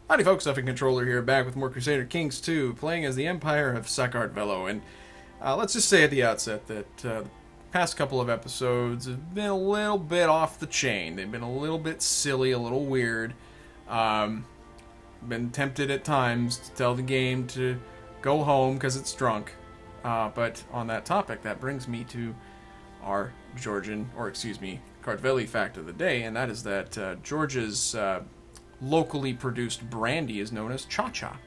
Howdy folks, Effing Controller here, back with more Crusader Kings 2, playing as the Empire of Sakard Velo, and let's just say at the outset that the past couple of episodes have been a little bit off the chain. They've been a little bit silly, a little weird. Been tempted at times to tell the game to go home because it's drunk. But on that topic, that brings me to our Kardveli fact of the day, and that is that Georgia's locally produced brandy is known as cha-cha.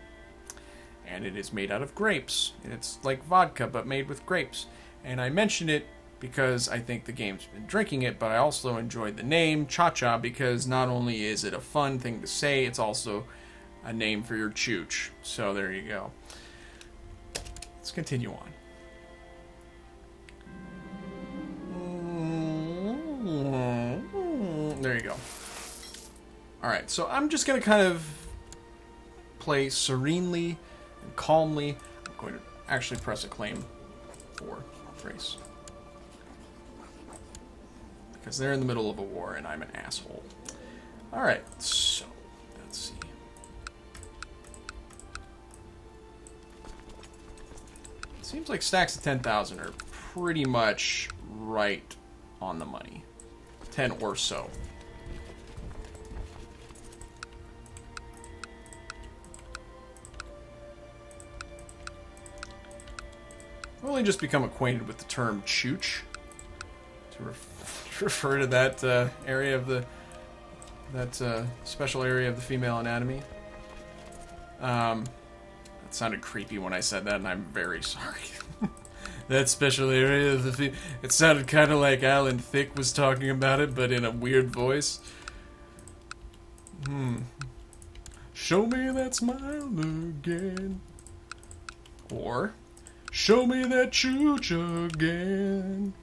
And it is made out of grapes. It's like vodka, but made with grapes. And I mention it because I think the game's been drinking it, but I also enjoyed the name cha-cha because not only is it a fun thing to say, it's also a name for your chooch. So there you go. Let's continue on. There you go. Alright, so I'm just going to kind of play serenely and calmly. I'm going to actually press a claim for Thrace. Because they're in the middle of a war and I'm an asshole. Alright, so let's see. It seems like stacks of 10,000 are pretty much right on the money. 10 or so. I've only just become acquainted with the term chooch to refer to that area of the special area of the female anatomy. That sounded creepy when I said that, and I'm very sorry. That special area of the it sounded kind of like Alan Thicke was talking about it, but in a weird voice. Show me that smile again. Or show me that chooch again.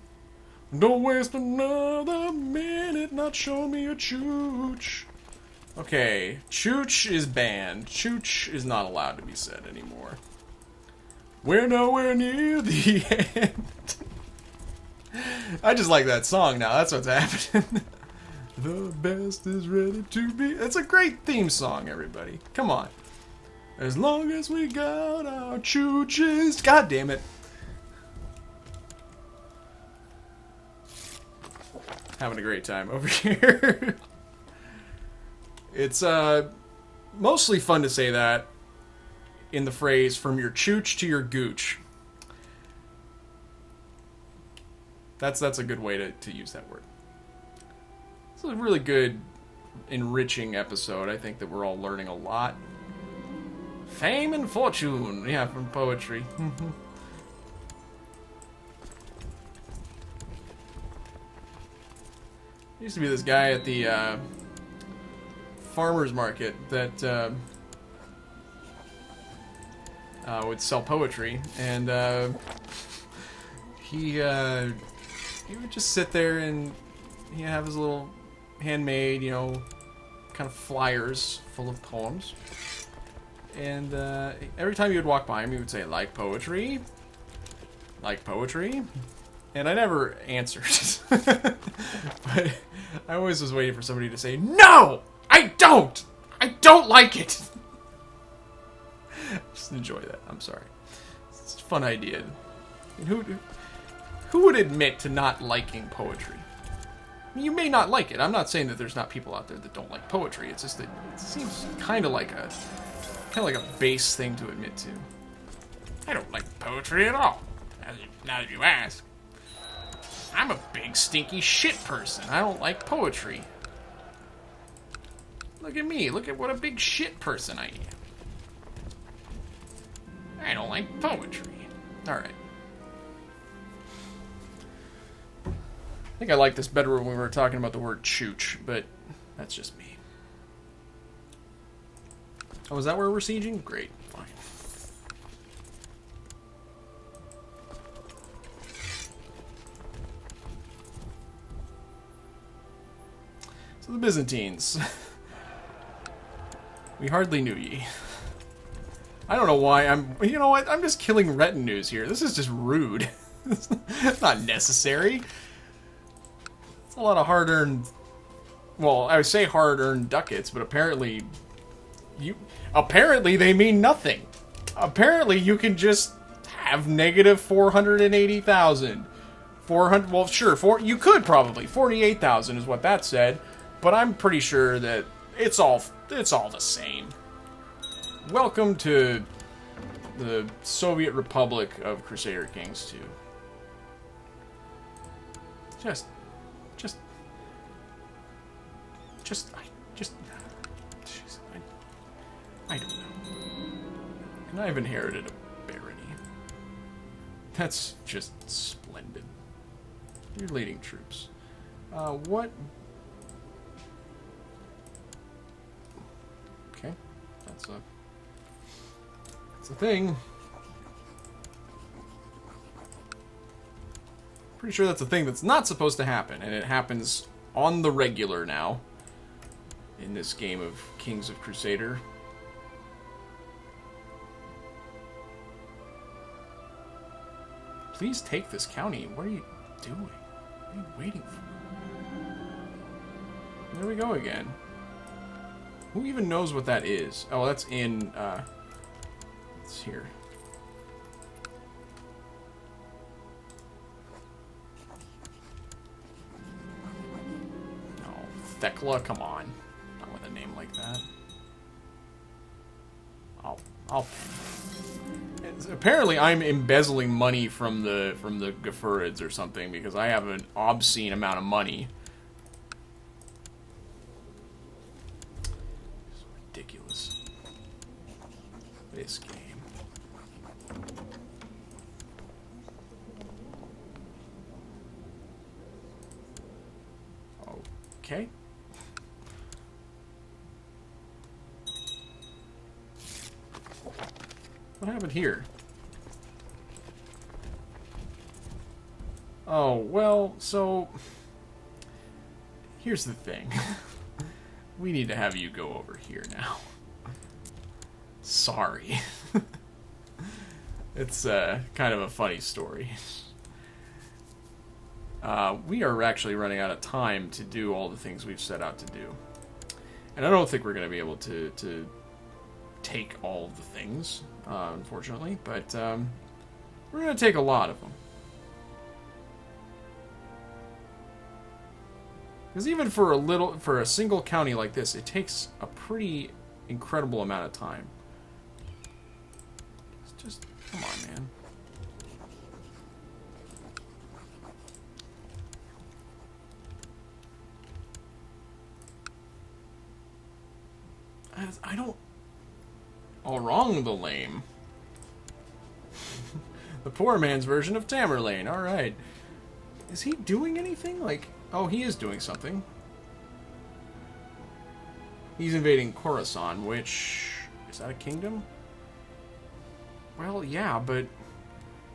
Don't waste another minute, not show me a chooch. Okay, chooch is banned. Chooch is not allowed to be said anymore. We're nowhere near the end. I just like that song now, that's what's happening. The best is ready to be. It's a great theme song, everybody. Come on. As long as we got our chooches. God damn it. Having a great time over here. It's mostly fun to say that in the phrase, from your chooch to your gooch. That's a good way to use that word. It's a really good, enriching episode. I think that we're all learning a lot. Fame and fortune, yeah, from poetry. Used to be this guy at the farmer's market that would sell poetry, and he would just sit there and he'd have his little handmade, you know, kind of flyers full of poems. And every time you would walk by him, he would say, like poetry? Like poetry? And I never answered. But I always was waiting for somebody to say, no! I don't! I don't like it! Just enjoy that. I'm sorry. It's a fun idea. And who would admit to not liking poetry? I mean, you may not like it. I'm not saying that there's not people out there that don't like poetry. It's just that it seems kind of like a base thing to admit to. I don't like poetry at all. Now that you ask. I'm a big stinky shit person. I don't like poetry. Look at me. Look at what a big shit person I am. I don't like poetry. Alright. I think I like this better when we were talking about the word chooch, but that's just me. Oh, is that where we're sieging? Great. Fine. So the Byzantines. We hardly knew ye. I don't know why you know what? I'm just killing retinues here. This is just rude. It's not necessary. It's a lot of hard-earned... Well, I would say hard-earned ducats, but apparently Apparently they mean nothing. Apparently you can just have negative 480,000. 400, well, sure, you could probably. 48,000 is what that said, but I'm pretty sure that it's all the same. Welcome to the Soviet Republic of Crusader Kings 2. I don't know. And I've inherited a barony. That's just splendid. You're leading troops. What? Okay, that's a thing. Pretty sure that's a thing that's not supposed to happen, and it happens on the regular now in this game of Kings of Crusader. Please take this county. What are you doing? What are you waiting for? There we go again. Who even knows what that is? Oh, that's in, it's here. No, Thecla, come on. Not with a name like that. Apparently I'm embezzling money from the Gefurids or something, because I have an obscene amount of money. It's ridiculous. This game. Okay. What happened here? Oh, well, so... Here's the thing. We need to have you go over here now. Sorry. It's kind of a funny story. We are actually running out of time to do all the things we've set out to do. And I don't think we're going to be able to take all of the things, unfortunately, but we're going to take a lot of them. Because even for a single county like this, it takes a pretty incredible amount of time. It's just, come on, man. I don't... All wrong, the lame. The poor man's version of Tamerlane. All right. Is he doing anything? Like, oh, he is doing something. He's invading Khorasan, which... Is that a kingdom? Well, yeah, but...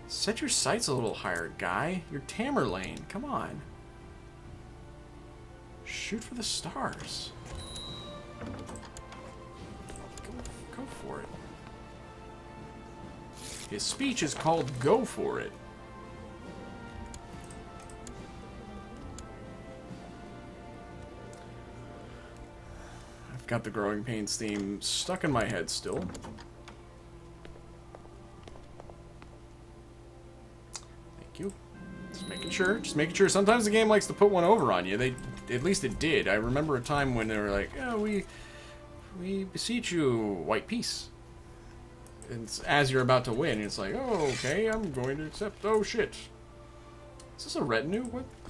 Set your sights a little higher, guy. You're Tamerlane. Come on. Shoot for the stars. Go for it. His speech is called Go For It. I've got the Growing Pains theme stuck in my head still. Thank you. Just making sure. Just making sure. Sometimes the game likes to put one over on you. At least it did. I remember a time when they were like, oh, we beseech you, white peace. And as you're about to win, it's like, oh, okay, I'm going to accept. Oh, shit. Is this a retinue?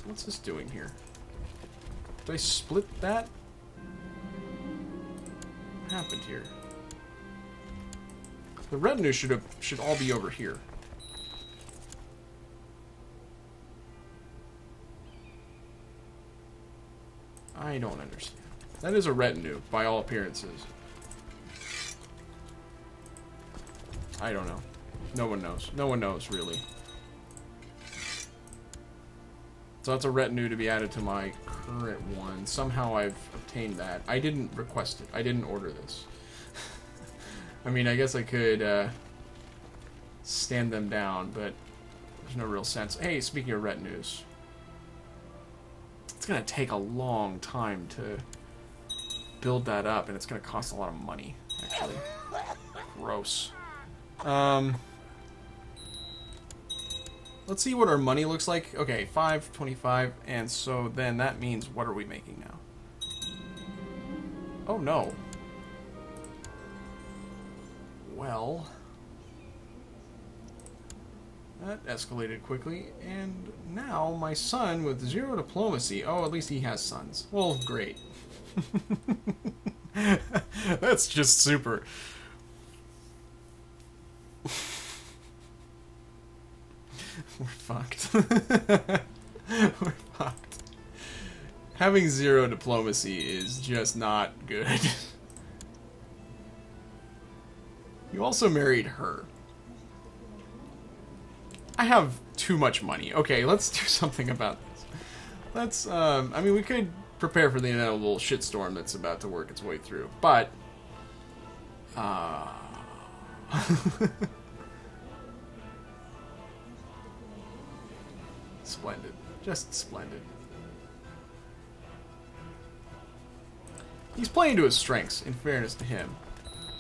What's this doing here? Did I split that? What happened here? The retinue should all be over here. I don't understand. That is a retinue, by all appearances. I don't know. No one knows. No one knows, really. So that's a retinue to be added to my current one. Somehow I've obtained that. I didn't request it. I didn't order this. I mean, I guess I could stand them down, but there's no real sense. Hey, speaking of retinues, it's going to take a long time to build that up, and it's going to cost a lot of money, actually. Gross. Let's see what our money looks like. Okay, 525, and so then that means what are we making now? Oh no. Well, that escalated quickly, and now my son with 0 diplomacy. Oh, at least he has sons. Well, great. That's just super. We're fucked. We're fucked. Having 0 diplomacy is just not good. You also married her. I have too much money. Okay, let's do something about this. Let's, I mean, we could prepare for the inevitable shitstorm that's about to work its way through, but, splendid. Just splendid. He's playing to his strengths, in fairness to him.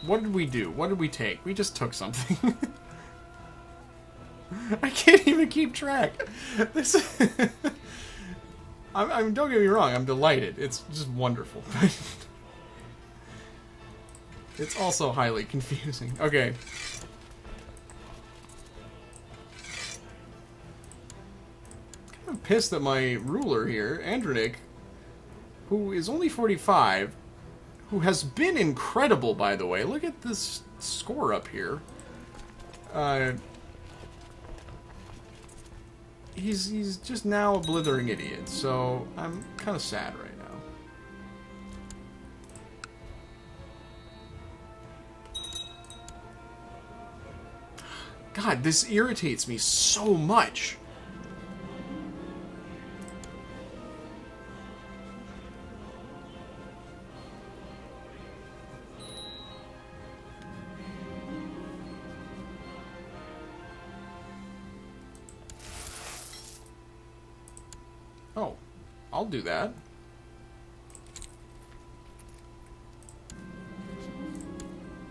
What did we do? What did we take? We just took something. I can't even keep track. This. I'm. Don't get me wrong. I'm delighted. It's just wonderful. It's also highly confusing. Okay. I'm kind of pissed that my ruler here, Andronic, who is only 45, who has been incredible, by the way. Look at this score up here. He's just now a blithering idiot, so I'm kind of sad right now. God, this irritates me so much. Oh, I'll do that.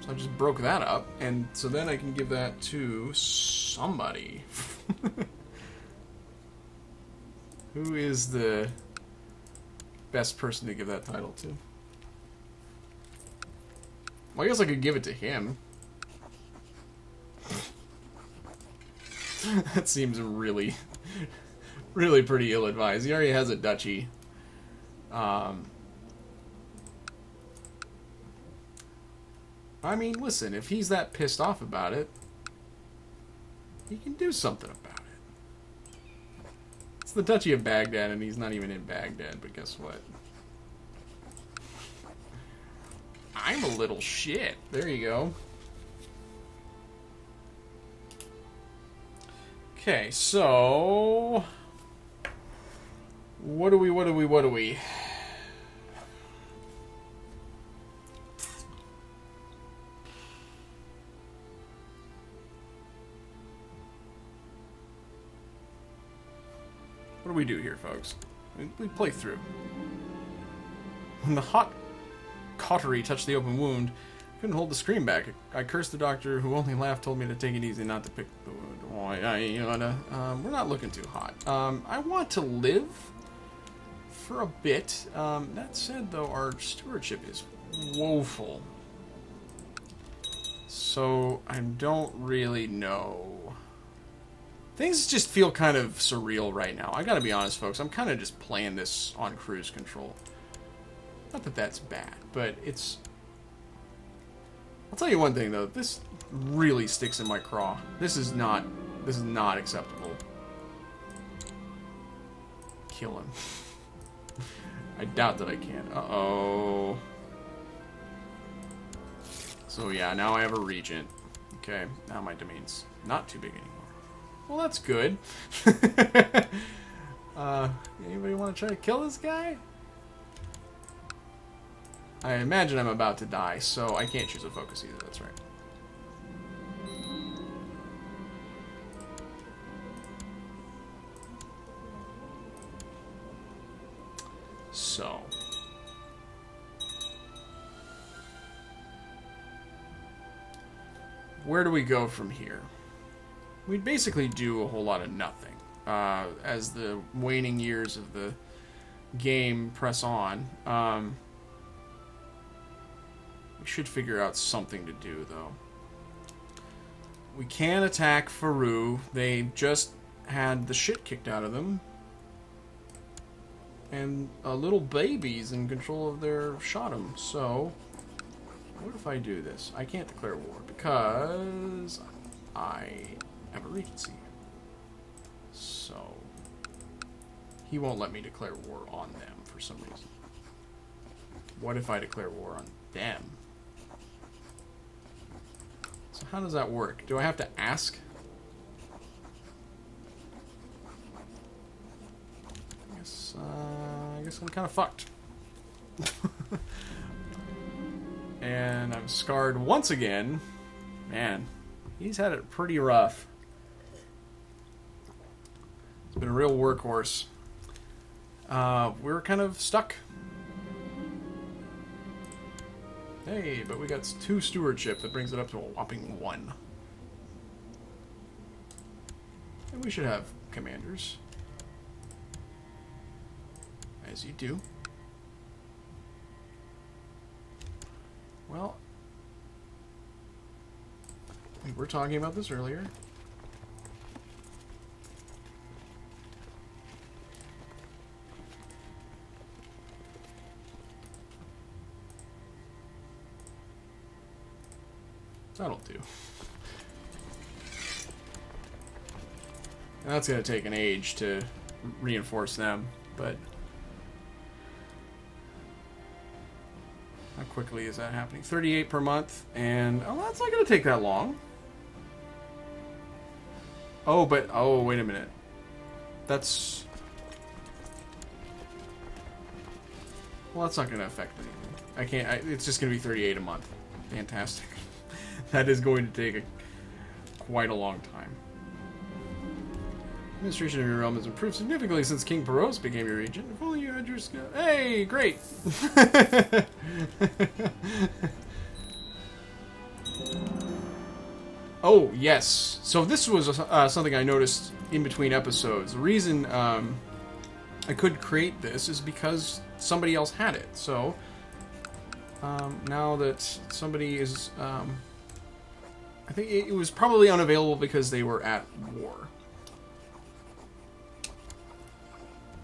So I just broke that up, and so then I can give that to somebody. Who is the best person to give that title to? Well, I guess I could give it to him. That seems really... really pretty ill-advised. He already has a duchy. I mean, listen, if he's that pissed off about it, he can do something about it. It's the Duchy of Baghdad, and he's not even in Baghdad, but guess what? I'm a little shit. There you go. Okay, so... What do we... What do we do here, folks? We play through. When the hot cautery touched the open wound, I couldn't hold the scream back. I cursed the doctor, who only laughed, told me to take it easy, not to pick the wound. We're not looking too hot. I want to live for a bit. That said, though, our stewardship is woeful. So, I don't really know. Things just feel kind of surreal right now. I gotta be honest, folks. I'm kind of just playing this on cruise control. Not that that's bad, but it's... I'll tell you one thing, though. This really sticks in my craw. This is not acceptable. Kill him. I doubt that I can. Uh-oh. So yeah, now I have a regent. Okay, now my domain's not too big anymore. Well, that's good. Anybody want to try to kill this guy? I imagine I'm about to die, so I can't choose a focus either, that's right. So. where do we go from here? We'd basically do a whole lot of nothing. As the waning years of the game press on. We should figure out something to do, though. We can attack Faru. They just had the shit kicked out of them. And a little baby's in control of their Shotum. So, what if I do this? I can't declare war because I have a regency. So, he won't let me declare war on them for some reason. What if I declare war on them? So how does that work? Do I have to ask? I guess I'm kind of fucked. And I'm scarred once again. Man, he's had it pretty rough. It's been a real workhorse. We're kind of stuck. Hey, but we got 2 stewardship. That brings it up to a whopping 1. And we should have commanders. As you do. Well, we were talking about this earlier. That'll do. And that's going to take an age to reinforce them, but how quickly is that happening? 38 per month, and oh, that's not going to take that long. Oh, but oh, wait a minute. That's well, that's not going to affect anything. I can't. It's just going to be 38 a month. Fantastic. That is going to take quite a long time. Administration of your realm has improved significantly since King Peros became your regent. If only you had your skill. Hey, great! Oh, yes. So this was something I noticed in between episodes. The reason I could create this is because somebody else had it. So now that somebody is... I think it was probably unavailable because they were at war.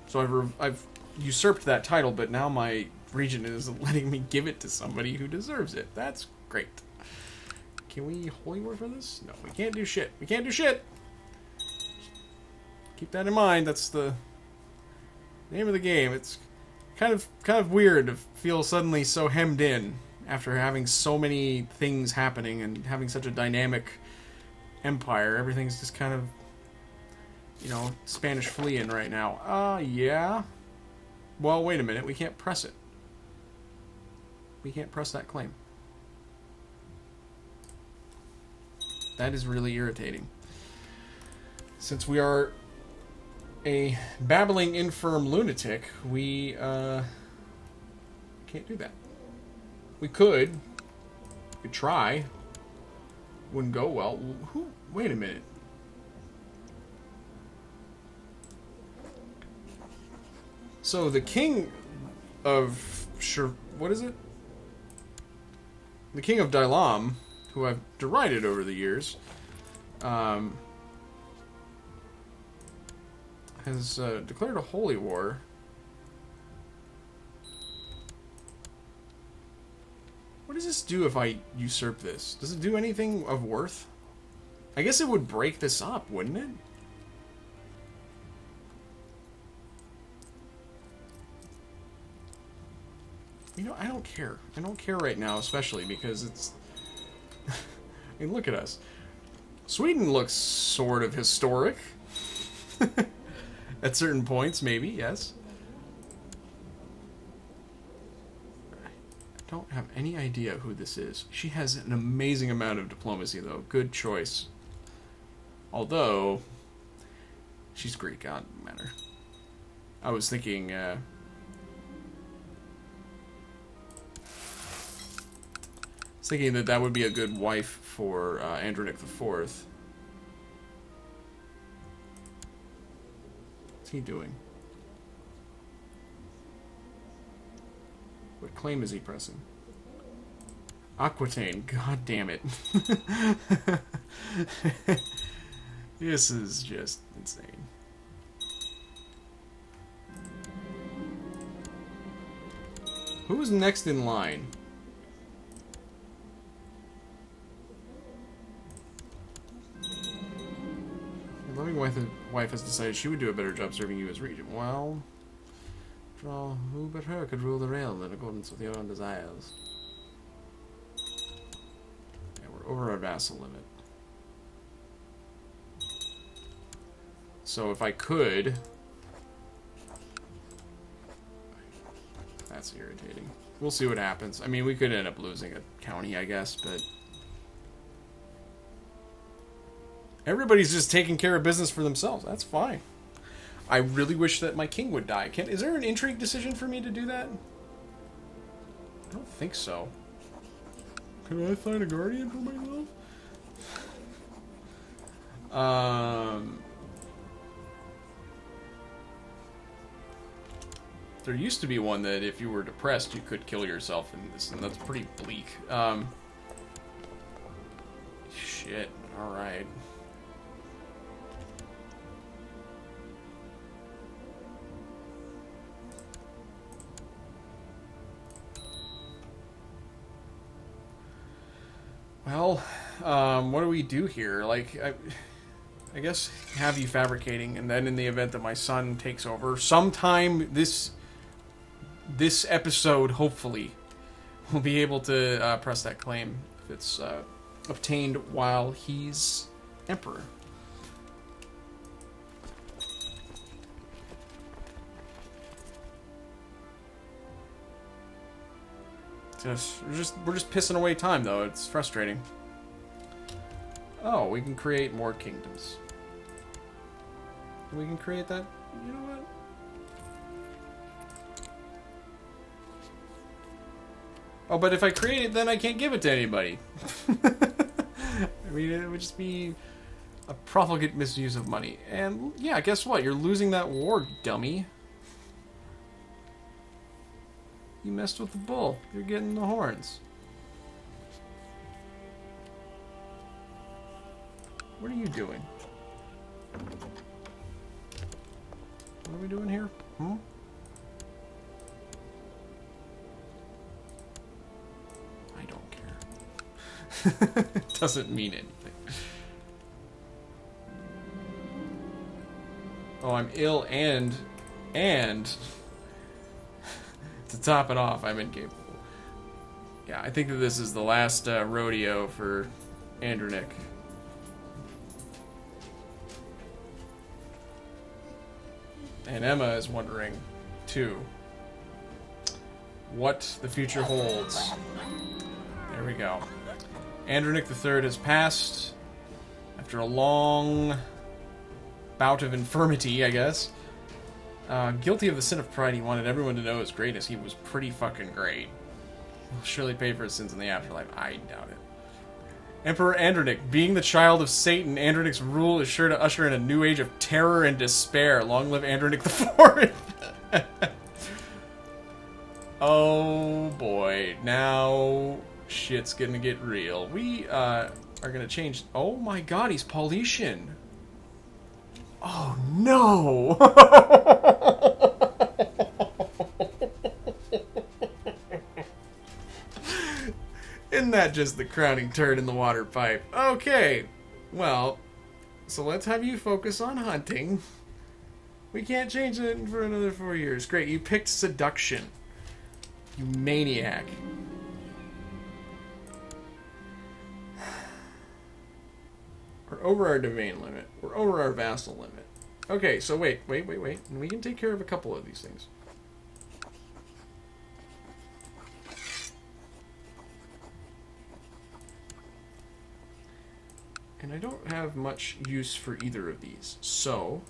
So I've usurped that title, but now my regent is letting me give it to somebody who deserves it. That's great. Can we holy war for this? No, we can't do shit. We can't do shit! Keep that in mind. That's the name of the game. It's kind of weird to feel suddenly so hemmed in after having so many things happening and having such a dynamic empire. Everything's just kind of, you know, Spanish fleeing right now. Yeah. Well, wait a minute. We can't press it. We can't press that claim. That is really irritating. Since we are a babbling infirm lunatic, we can't do that. We could try. Wouldn't go well. Who? Wait a minute. So the king of what is it? The king of Dailam, who I've derided over the years, has declared a holy war. What does this do if I usurp this? Does it do anything of worth? I guess it would break this up, wouldn't it? You know, I don't care. I don't care right now, especially because it's... I mean, look at us. Sweden looks sort of historic. At certain points, maybe, yes. I don't have any idea who this is. She has an amazing amount of diplomacy, though. Good choice. Although, she's Greek, it doesn't matter. I was thinking, was thinking that that would be a good wife for Andronic IV. What's he doing? What claim is he pressing? Aquitaine. God damn it. This is just insane. Who's next in line? Your loving wife has decided she would do a better job serving you as regent. Well, who but her could rule the realm in accordance with your own desires? Yeah, we're over our vassal limit. So if I could... That's irritating. We'll see what happens. I mean, we could end up losing a county, I guess, but... Everybody's just taking care of business for themselves. That's fine. I really wish that my king would die. Is there an intrigue decision for me to do that? I don't think so. Can I find a guardian for myself? There used to be one that if you were depressed, you could kill yourself in this, and that's pretty bleak. Shit. Alright. Well, what do we do here? Like, I guess have you fabricating, and then in the event that my son takes over, sometime this episode, hopefully, we'll be able to press that claim if it's obtained while he's emperor. We're just pissing away time, though. It's frustrating. Oh, we can create more kingdoms. We can create that. You know what? Oh, but if I create it, then I can't give it to anybody. I mean, it would just be a profligate misuse of money. And yeah, guess what? You're losing that war, dummy. You messed with the bull. You're getting the horns. What are you doing? What are we doing here? I don't care. It doesn't mean anything. Oh, I'm ill and to top it off, I'm incapable. Yeah, I think that this is the last rodeo for Andronic. And Emma is wondering, too, what the future holds. There we go. Andronic III has passed after a long bout of infirmity, I guess. Guilty of the sin of pride, he wanted everyone to know his greatness. He was pretty fucking great. He'll surely pay for his sins in the afterlife. I doubt it. Emperor Andronic. Being the child of Satan, Andronic's rule is sure to usher in a new age of terror and despair. Long live Andronic IV. Oh boy. Now shit's gonna get real. We are gonna change... Oh my god, he's Paulician. Oh no! Isn't that just the crowning turd in the water pipe? Okay, well, so let's have you focus on hunting. We can't change it for another 4 years. Great, you picked seduction. You maniac. We're over our domain limit. We're over our vassal limit. Okay, so wait. And we can take care of a couple of these things. And I don't have much use for either of these. So,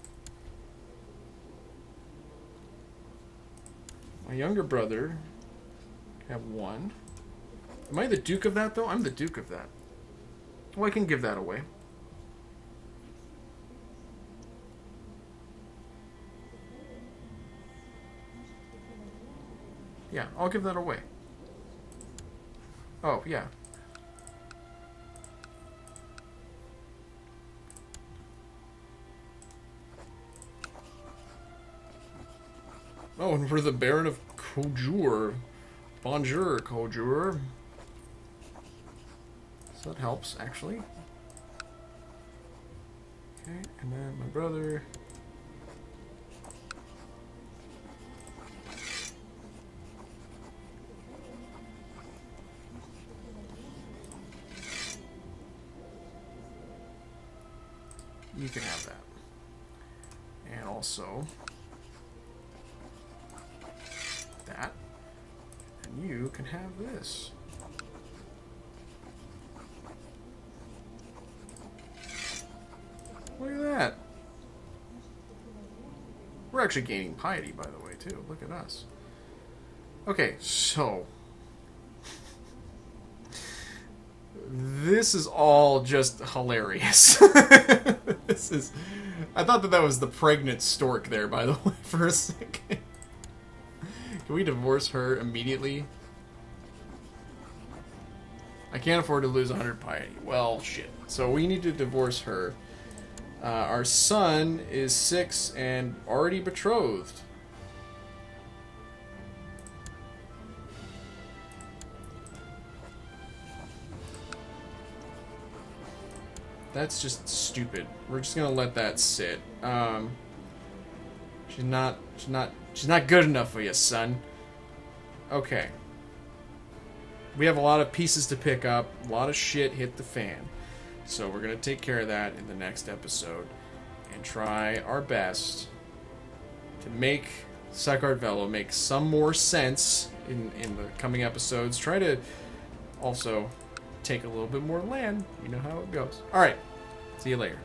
my younger brother can have one. Am I the Duke of that, though? I'm the Duke of that. Well, I can give that away. Yeah, I'll give that away. Oh, yeah. Oh, and we're the Baron of Kojur. Bonjour, Kojur. So that helps, actually. Okay, and then my brother. You can have that. And also that. And you can have this. Look at that. We're actually gaining piety, by the way, too. Look at us. Okay, so this is all just hilarious. This is... I thought that was the pregnant stork there, by the way, for a second. Can we divorce her immediately? I can't afford to lose 100 piety. Well, shit. So we need to divorce her. Our son is 6 and already betrothed. That's just stupid. We're just gonna let that sit. She's not good enough for you, son. Okay. We have a lot of pieces to pick up. A lot of shit hit the fan. So we're gonna take care of that in the next episode and try our best to make Saccard Velo make some more sense in the coming episodes. Try to also take a little bit more land. You know how it goes. Alright. See you later.